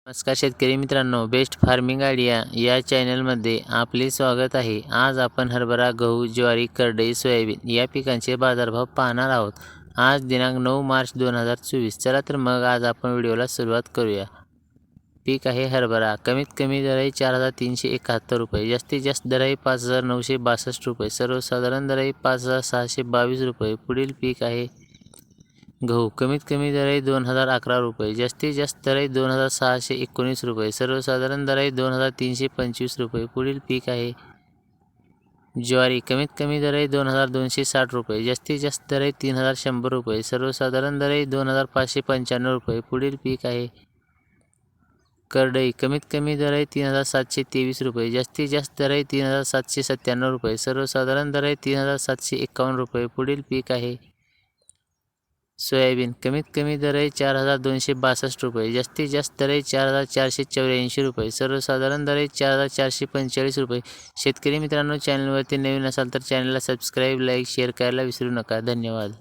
नमस्कार शेतकरी मित्रांनो, बेस्ट फार्मिंग आयडिया या चॅनलमध्ये आपले स्वागत आहे. आज आपण हरभरा, गहू, ज्वारी, करडई, सोयाबीन या पिकांचे बाजारभाव पाहणार आहोत. आज दिनांक 9 मार्च 2024. चला तर मग आज आपण व्हिडिओला सुरुवात करूया. पीक आहे हरभरा. कमीत कमी दर आहे 4,371 रुपये, जास्तीत जास्त दर आहे 5,962 रुपये, सर्वसाधारण दर आहे 5,622 रुपये. पुढील पीक आहे गहू. कमीत कमी दर आहे 2,011 रुपये, जास्तीत जास्त दर आहे 2,619 रुपये, सर्वसाधारण दर आहे 2,325 रुपये. पुढील पीक आहे ज्वारी. कमीत कमी दर आहे 2,260 रुपये, जास्तीत जास्त दर आहे 3,100 रुपये, सर्वसाधारण दर आहे 2,595 रुपये. पुढील पीक आहे करडई. कमीत कमी दर आहे 3,723 रुपये, जास्तीत जास्त दर आहे 3,797 रुपये, सर्वसाधारण दर आहे 3,751 रुपये. पुढील पीक आहे सोयाबीन. कमीत कमी दर आहे 4,262 रुपये, जास्तीत जास्त दर आहे 4,484 रुपये, सर्वसाधारण दर आहे 4,445 रुपये. शेतकरी मित्रांनो, चॅनलवरती नवीन असाल तर चॅनलला सबस्क्राईब, लाईक, शेअर करायला विसरू नका. धन्यवाद.